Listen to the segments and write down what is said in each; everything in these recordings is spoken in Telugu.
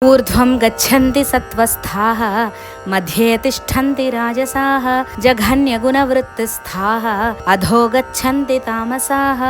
ఊర్ధ్వం గచ్చంతి సత్వస్థాః మధ్యే తిష్టంతి రాజసాః జఘన్యగుణవృత్తిస్థాః అధో గచ్చంతి తామసాః.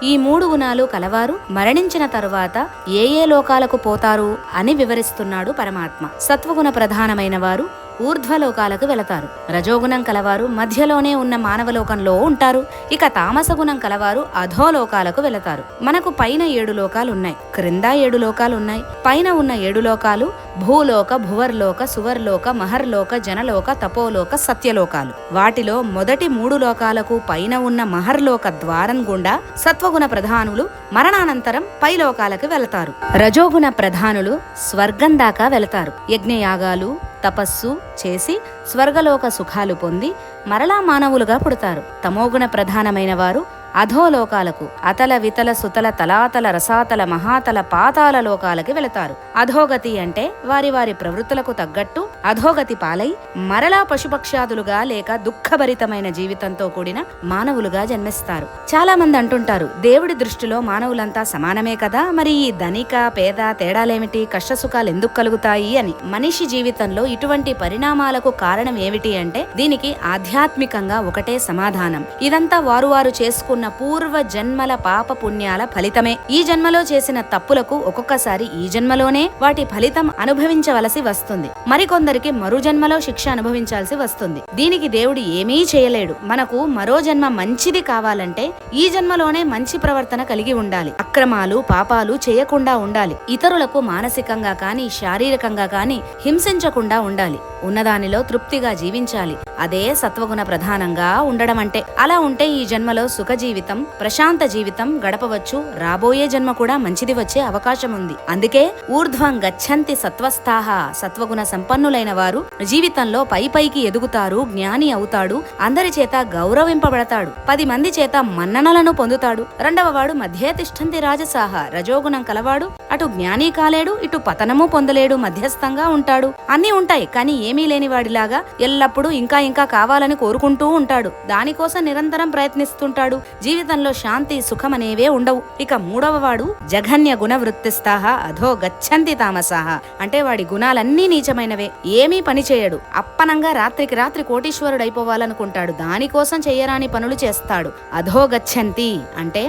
ఈ 3 గుణాలు కలవారు మరణించిన తరువాత ఏ ఏ లోకాలకు పోతారు అని వివరిస్తున్నాడు పరమాత్మ. సత్వగుణ ప్రధానమైన వారు ఊర్ధ్వలోకాలకు వెళతారు. రజోగుణం కలవారు మధ్యలోనే ఉన్న మానవలోకంలో ఉంటారు. ఇక తామసగుణం కలవారు అధోలోకాలకు వెళతారు. మనకు పైన 7 లోకాలు ఉన్నాయి, క్రింద 7 లోకాలు ఉన్నాయి. పైన ఉన్న 7 లోకాలు భూలోక, భువర్లోక, సువర్లోక, మహర్లోక, జనలోక, తపోలోక, సత్యలోకాలు. వాటిలో మొదటి 3 లోకాలకు పైన ఉన్న మహర్లోక ద్వారం గుండా సత్వగుణ ప్రధానులు మరణానంతరం పై లోకాలకు వెళతారు. రజోగుణ ప్రధానులు స్వర్గం దాకా వెళతారు. యజ్ఞయాగాలు తపస్సు చేసి స్వర్గలోక సుఖాలు పొంది మరలా మానవులుగా పుడతారు. తమోగుణ ప్రధానమైన వారు అధోలోకాలకు, అతల వితల సుతల తలాతల రసాతల మహాతల పాతాల లోకాలకి వెళతారు. అధోగతి అంటే వారి వారి ప్రవృత్తులకు తగ్గట్టు అధోగతి పాలై మరలా పశుపక్ష్యాదులుగా లేక దుఃఖభరితమైన జీవితంతో కూడిన మానవులుగా జన్మిస్తారు. చాలా మంది అంటుంటారు, దేవుడి దృష్టిలో మానవులంతా సమానమే కదా, మరి ఈ ధనిక పేద తేడాలేమిటి, కష్టసుఖాలు ఎందుకు కలుగుతాయి అని. మనిషి జీవితంలో ఇటువంటి పరిణామాలకు కారణం ఏమిటి అంటే దీనికి ఆధ్యాత్మికంగా ఒకటే సమాధానం. ఇదంతా వారు చేసుకున్న పూర్వ జన్మల పాప పుణ్యాల ఫలితమే. ఈ జన్మలో చేసిన తప్పులకు ఒక్కొక్కసారి ఈ జన్మలోనే వాటి ఫలితం అనుభవించవలసి వస్తుంది. మరికొందరికి మరో జన్మలో శిక్ష అనుభవించాల్సి వస్తుంది. దీనికి దేవుడు ఏమీ చేయలేడు. మనకు మరో జన్మ మంచిది కావాలంటే ఈ జన్మలోనే మంచి ప్రవర్తన కలిగి ఉండాలి. అక్రమాలు పాపాలు చేయకుండా ఉండాలి. ఇతరులకు మానసికంగా కాని శారీరకంగా కాని హింసించకుండా ఉండాలి. ఉన్నదానిలో తృప్తిగా జీవించాలి. అదే సత్వగుణ ప్రధానంగా ఉండడం అంటే. అలా ఉంటే ఈ జన్మలో సుఖ జీవితం, ప్రశాంత జీవితం గడపవచ్చు. రాబోయే జన్మ కూడా మంచిది వచ్చే అవకాశం ఉంది. అందుకే ఊర్ధ్వం గచ్చంతి సత్వస్థాః, సత్వగుణ సంపన్నులైన వారు జీవితంలో పైకి ఎదుగుతారు, జ్ఞాని అవుతాడు, అందరి చేత గౌరవింపబడతాడు, 10 మంది చేత మన్ననలను పొందుతాడు. రెండవ వాడు మధ్యే తిష్టంతి రాజసాః, రజోగుణం కలవాడు అటు జ్ఞాని కాలేడు, ఇటు పతనము పొందలేడు, మధ్యస్థంగా ఉంటాడు. అన్నీ ఉంటాయి, కానీ ఏమీ లేని వాడిలాగా ఎల్లప్పుడూ ఇంకా ఇంకా కావాలని కోరుకుంటూ ఉంటాడు. దానికోసం నిరంతరం ప్రయత్నిస్తుంటాడు. జీవితంలో శాంతి సుఖం అనేవే ఉండవు. ఇక 3వ వాడు జఘన్య గుణ వృత్తిస్థాః అధో గచ్చంతి తామసాః, అంటే వాడి గుణాలన్నీ నీచమైనవే. ఏమీ పని చేయడు. అప్పనంగా రాత్రికి రాత్రి కోటీశ్వరుడైపోవాలనుకుంటాడు. దానికోసం చెయ్యరాని పనులు చేస్తాడు. అధో గచ్చంతి అంటే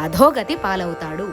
అధోగతి పాలవుతాడు.